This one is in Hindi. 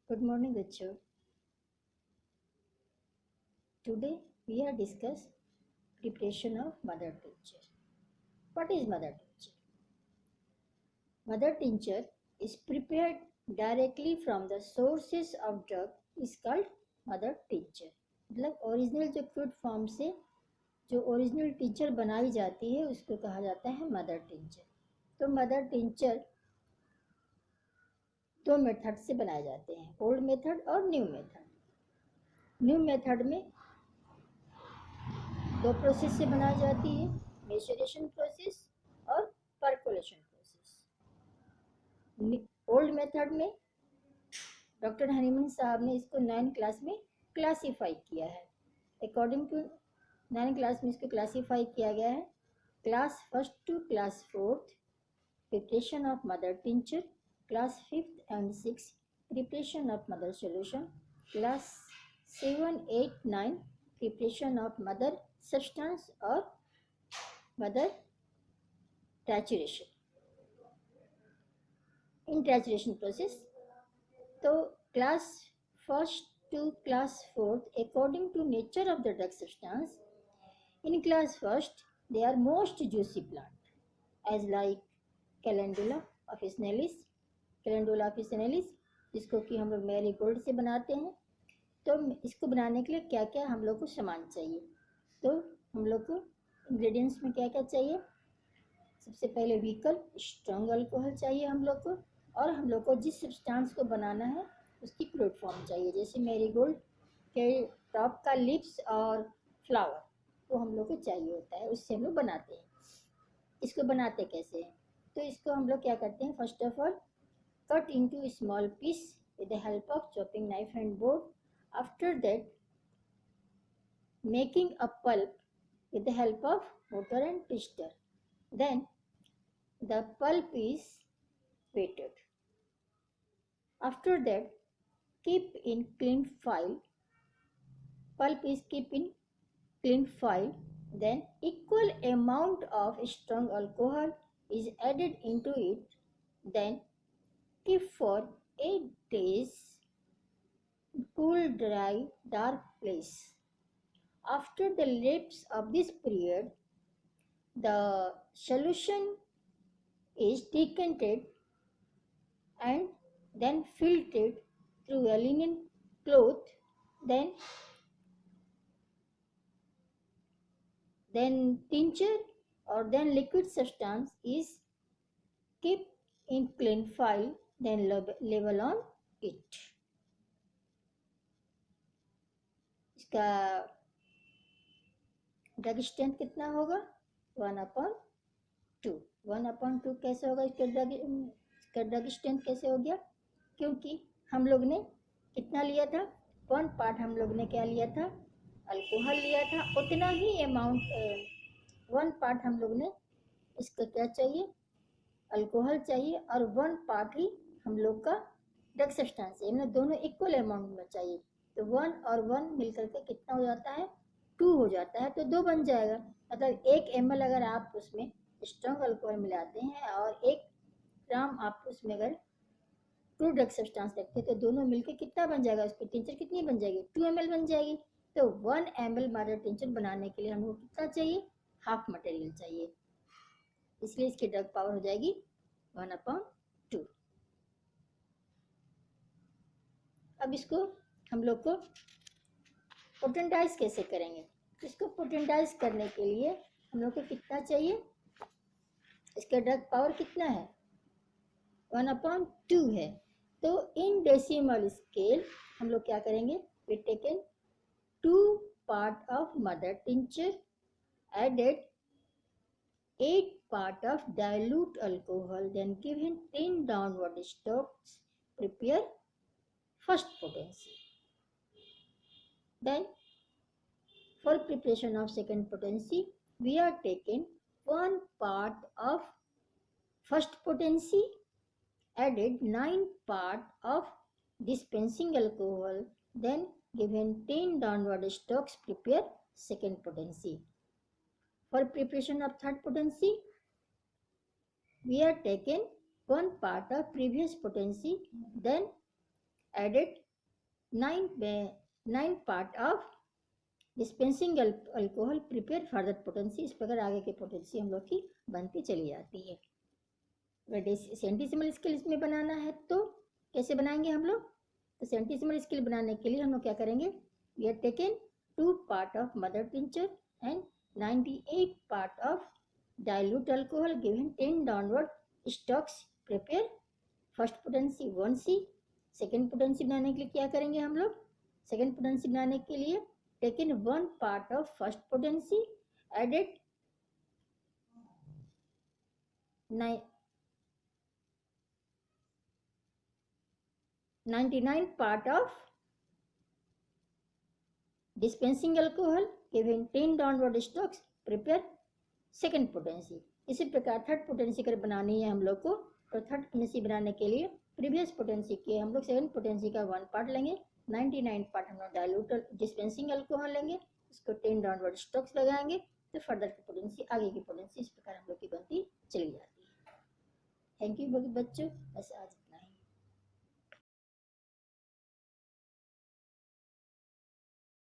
Good morning, Richu. Today we are discuss preparation of mother tincture. What is mother tincture? Mother tincture is prepared directly from the sources of drug is called mother tincture. मतलब ओरिजिनल जो फ्रूट फॉर्म से जो ओरिजिनल टिंचर बनाई जाती है उसको कहा जाता है मदर टिंचर. तो मदर टिंचर दो मेथड से बनाए जाते हैं, ओल्ड मेथड और न्यू मेथड. न्यू मेथड में दो प्रोसेस से बनाई जाती है, मेचुरेशन प्रोसेस और परकोलेशन प्रोसेस. ओल्ड मेथड में डॉक्टर हनीमन साहब ने इसको 9 क्लास में क्लासीफाई किया है. अकॉर्डिंग टू 9 क्लास में इसको क्लासीफाई किया गया है. Class first to class fourth preparation of mother tincture, class fifth and six preparation of mother solution, class 7, 8, 9 preparation of mother substance और mother trituration. In trituration process तो class first to class fourth according to nature of the drug substance. In class first they are most juicy plant as like calendula officinalis. Calendula officinalis जिसको कि हम लोग मैरी गोल्ड से बनाते हैं. तो इसको बनाने के लिए क्या क्या हम लोग को सामान चाहिए, तो हम लोग को इंग्रेडिएंट्स में क्या क्या चाहिए. सबसे पहले व्हीकल स्ट्रॉन्ग अल्कोहल चाहिए हम लोग को, और हम लोग को जिस सब्सटेंस को बनाना है उसकी फ्रूट फॉर्म चाहिए. जैसे मैरीगोल्ड के टॉप का लिप्स और फ्लावर वो हम लोग को चाहिए होता है, उससे हम लोग बनाते हैं. इसको बनाते कैसे हैं, तो इसको हम लोग क्या करते हैं, first of all cut into small peace with the help of chopping knife and board. After that making a pulp with the help of mortar and twister. Then the pulp is weighted. After that, keep in clean file. Pulp is keep in clean file. Then equal amount of strong alcohol is added into it. Then keep for 8 days cool, dry, dark place. After the lapse of this period, the solution is decanted and then filtered through a linen cloth. Then tincture or then liquid substance is kept in clean file, then label on it. इसका ड्रग स्ट्रेंथ कितना होगा, 1/2. 1/2 कैसे होगा, इसका ड्रग स्ट्रेंथ कैसे हो गया, क्योंकि हम लोग ने कितना लिया था, 1 पार्ट हम लोग ने क्या लिया था, अल्कोहल लिया था. उतना ही अमाउंट 1 पार्ट हम लोग ने इसका क्या चाहिए, अल्कोहल चाहिए, और 1 पार्ट ही हम लोग का ड्रग सब्सटेंस है. मतलब दोनों इक्वल अमाउंट में चाहिए. तो 1 और 1 मिलकर के कितना हो जाता है, 2 हो जाता है. तो 2 बन जाएगा. मतलब 1 ml अगर आप उसमें स्ट्रॉन्ग अल्कोहल मिलाते हैं और 1 ग्राम आप उसमें अगर ट्रू ड्रग सब्सटेंस रखते हैं तो दोनों मिलकर कितना बन जाएगा, उसकी टिंचर कितनी बन जाएगी, 2 ml बन जाएगी. तो 1 ml मदर टिंचर बनाने के लिए हमको कितना चाहिए, हाफ मटेरियल चाहिए. इसलिए इसकी ड्रग पावर हो जाएगी 1/2. अब इसको हम लोग को पोटेंटाइज कैसे करेंगे. इसको पोटेंटाइज करने के लिए हम लोग को कितना चाहिए, इसका ड्रग पावर कितना है, 1/2 है. तो इन डेसिमल स्केल हम लोग क्या करेंगे, we taken 2 part of mother tincture added 8 part of dilute alcohol, then given 10 downward strokes, prepare first potency. Then for preparation of second potency, we are taking 1 part of first potency, added 9 part of dispensing alcohol, then given 10 downward strokes, prepare second potency. For preparation of third potency, we are taken 1 part of previous potency, then added 9 part of dispensing alcohol prepare further potency। इस प्रकार आगे की पोटेंसी हम लोग की बनती चली जाती है। अगर सेंटीसिमल स्केल इसमें बनाना है तो कैसे बनाएंगे हम लोग? तो सेंटीसिमल स्केल बनाने के लिए हम लोग क्या करेंगे? We are taken 2 part of mother tincture and 98 part of dilute alcohol given 10 downward stocks prepare first potency 1C। Second potency बनाने के लिए क्या करेंगे हम लोग? सेकेंड पोटेंसी बनाने के लिए taken 1 part of first potency added 99 part of dispensing alcohol given 10 downward stocks prepare second potency. इसी प्रकार थर्ड पोटेंसी अगर बनानी है हम लोग को, तो थर्ड पोटेंसी बनाने के लिए प्रीवियस पोटेंसी के हम लोग सेकेंड पोटेंसी का 1 part लेंगे, 99 part हम लोग डाइल्यूट डिस्पेंसिंग अल्कोहल लेंगे, उसको 10 डाउनवर्ड स्ट्रोक्स लगाएंगे, तो फर्दर की पोटेंसी आगे की पोटेंसी इस प्रकार हम लोग की बनती चली जाती है। थैंक यू बच्चों। बस आज